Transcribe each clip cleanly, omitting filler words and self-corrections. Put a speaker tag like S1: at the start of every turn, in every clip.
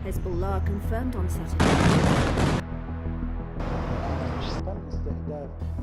S1: Hezbollah confirmed on Saturday.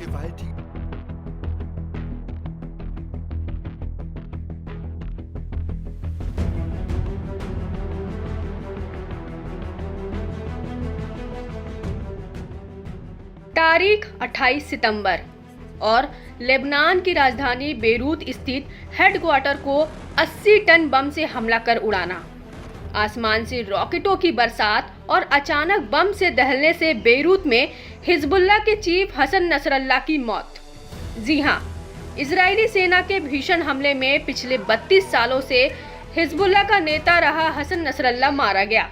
S2: gewaltig
S3: तारीख 28 सितंबर और Lebanon की राजधानी बेरूत स्थित हेडक्वार्टर को 80 टन बम से हमला कर उड़ाना। आसमान से रॉकेटों की बरसात और अचानक बम से दहलने से बेरूत में हिजबुल्लाह के चीफ हसन नसरल्लाह की मौत। जी हां, इजरायली सेना के भीषण हमले में पिछले 32 सालों से हिजबुल्लाह का नेता रहा हसन नसरल्लाह मारा गया।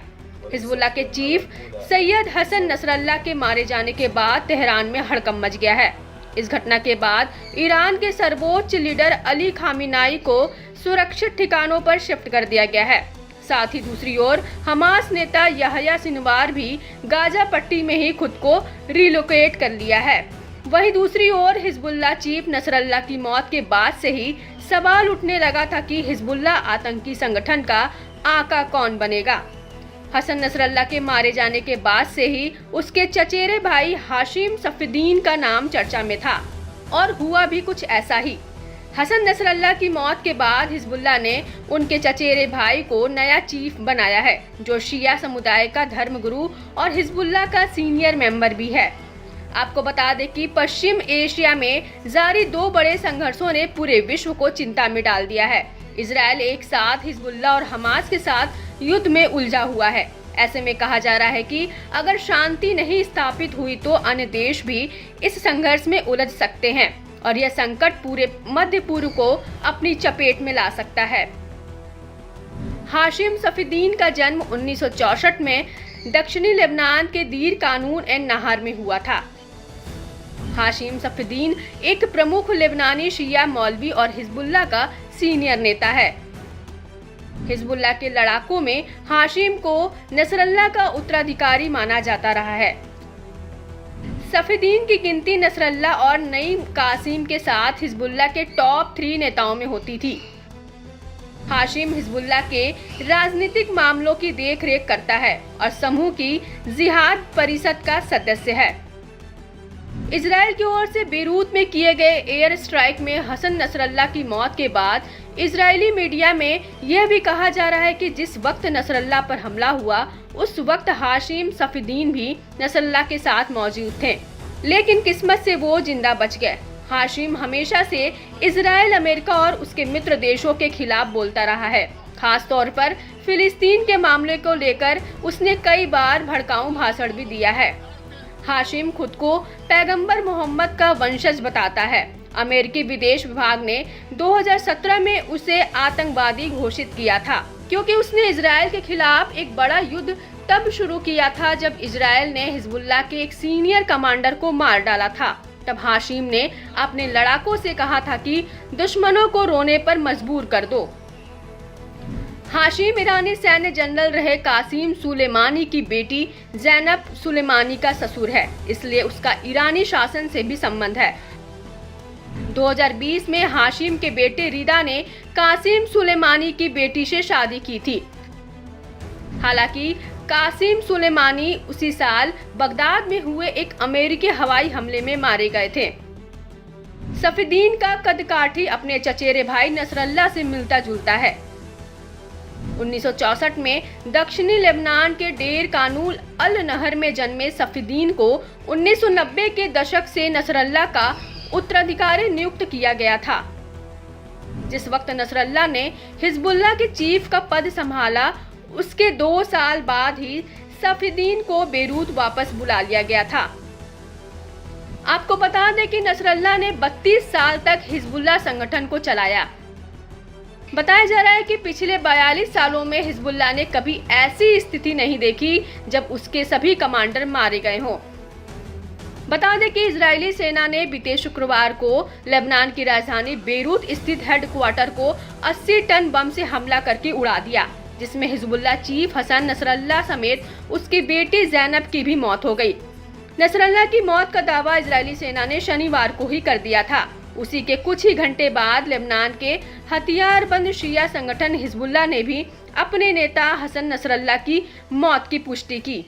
S3: हिजबुल्लाह के चीफ सैयद हसन नसरल्लाह के मारे जाने के बाद तेहरान में हड़कंप मच गया है। इस घटना के बाद ईरान के सर्वोच्च लीडर अली खामेनेई को सुरक्षित ठिकानों पर शिफ्ट कर दिया गया है। साथ ही दूसरी ओर हमास नेता यहया सिनवार भी गाजा पट्टी में ही खुद को रिलोकेट कर लिया है। वहीं दूसरी ओर हिजबुल्लाह चीफ नसरल्लाह की मौत के बाद से ही सवाल उठने लगा था कि हिजबुल्लाह आतंकी संगठन का आका कौन बनेगा। हसन नसरल्लाह के मारे जाने के बाद से ही उसके चचेरे भाई हाशिम सफीदीन का नाम चर्चा में था और हुआ भी कुछ ऐसा ही। हसन नसरल्लाह की मौत के बाद हिजबुल्लाह ने उनके चचेरे भाई को नया चीफ बनाया है, जो शिया समुदाय का धर्मगुरु और हिजबुल्लाह का सीनियर मेंबर भी है। आपको बता दें कि पश्चिम एशिया में जारी 2 बड़े संघर्षों ने पूरे विश्व को चिंता में डाल दिया है। इजराइल एक साथ हिजबुल्लाह और हमास के साथ युद्ध में उलझा हुआ है। ऐसे में कहा जा रहा है कि अगर शांति नहीं स्थापित हुई तो अन्य देश भी इस संघर्ष में उलझ सकते हैं और यह संकट पूरे मध्य पूर्व को अपनी चपेट में ला सकता है। हाशिम सफीदीन का जन्म 1964 में दक्षिणी लेबनान के दीर कानून एन नहार में हुआ था। हाशिम सफीदीन एक प्रमुख लेबनानी शिया मौलवी और हिजबुल्लाह का सीनियर नेता है। हिजबुल्लाह के लड़ाकों में हाशिम को नसरल्लाह का उत्तराधिकारी माना जाता रहा है। सफीदीन की गिनती नसरल्लाह और नईम कासिम के साथ हिजबुल्लाह के टॉप 3 नेताओं में होती थी। हाशिम हिजबुल्लाह के राजनीतिक मामलों की देखरेख करता है और समूह की जिहाद परिषद का सदस्य है। इजराइल की ओर से बेरूत में किए गए एयर स्ट्राइक में हसन नसरल्लाह की मौत के बाद इजरायली मीडिया में यह भी कहा जा रहा है कि जिस वक्त नसरल्लाह पर हमला हुआ उस वक्त हाशिम सफीदीन भी नसरल्लाह के साथ मौजूद थे, लेकिन किस्मत से वो जिंदा बच गए। हाशिम हमेशा से इजराइल, अमेरिका और उसके मित्र देशों के खिलाफ बोलता रहा है। खास तौर पर फिलिस्तीन के मामले को लेकर उसने कई बार भड़काऊ भाषण भी दिया है। हाशिम खुद को पैगंबर मोहम्मद का वंशज बताता है। अमेरिकी विदेश विभाग ने 2017 में उसे आतंकवादी घोषित किया था, क्योंकि उसने इजराइल के खिलाफ एक बड़ा युद्ध तब शुरू किया था जब इजराइल ने हिजबुल्लाह के एक सीनियर कमांडर को मार डाला था। तब हाशिम ने अपने लड़ाकों से कहा था कि दुश्मनों को रोने पर मजबूर कर दो। हाशिम ईरानी सैन्य जनरल रहे कासिम सुलेमानी की बेटी ज़ैनब सुलेमानी का ससुर है, इसलिए उसका ईरानी शासन से भी संबंध है। 2020 में हाशिम के बेटे रिदा ने कासिम सुलेमानी की बेटी से शादी की थी। हालांकि कासिम सुलेमानी उसी साल बगदाद में हुए एक अमेरिकी हवाई हमले में मारे गए थे। सफीदीन का कदकाठी अपने चचेरे भाई नसरल्लाह से मिलता जुलता है। 1964 में दक्षिणी लेबनान के डेर कानून अल नहर में जन्मे सफीदीन को 1990 के दशक से नसरल्लाह का उत्तराधिकारी नियुक्त किया गया था। जिस वक्त नसरल्लाह ने हिजबुल्लाह के चीफ का पद संभाला, उसके 2 साल बाद ही सफीदीन को बेरूत वापस बुला लिया गया था। आपको बता दें कि नसरल्लाह ने 32 साल तक हिजबुल्लाह संगठन को चलाया। बताया जा रहा है कि पिछले 42 सालों में हिजबुल्लाह ने कभी ऐसी स्थिति नहीं देखी जब उसके सभी कमांडर मारे गए हों। बता दें कि इजरायली सेना ने बीते शुक्रवार को लेबनान की राजधानी बेरूत स्थित हेडक्वार्टर को 80 टन बम से हमला करके उड़ा दिया, जिसमें हिजबुल्लाह चीफ हसन नसरल्लाह समेत उसकी बेटी ज़ैनब की भी मौत हो गई। नसरल्ला की मौत का दावा इजरायली सेना ने शनिवार को ही कर दिया था। उसी के कुछ ही घंटे बाद लेबनान के हथियारबंद शिया संगठन हिजबुल्लाह ने भी अपने नेता हसन नसरल्ला की मौत की पुष्टि की।